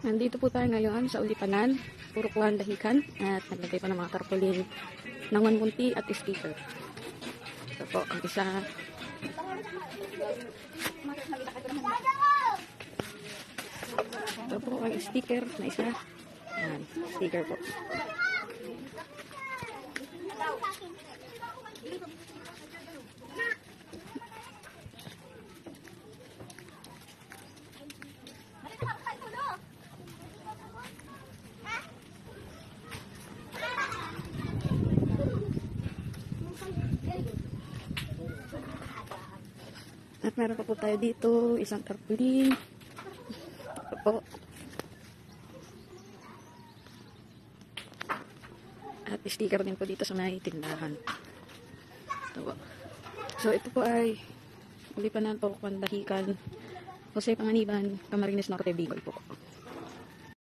Nandito po tayo ngayon sa Ulipanan, Purukuhan, Dahican, at naglagay pa ng mga tarpaulin ng manmunti at sticker. Ito po ang isa. Ito po ang sticker na isa. Ayan, sticker po. At meron pa po tayo dito, isang tarpaulin. Ito po. At sticker din po dito sa may tindahan. Ito po. So ito po ay Ulipanan, Purukuhan, Dahican, Jose Panganiban, Camarines Norte, Bicol po.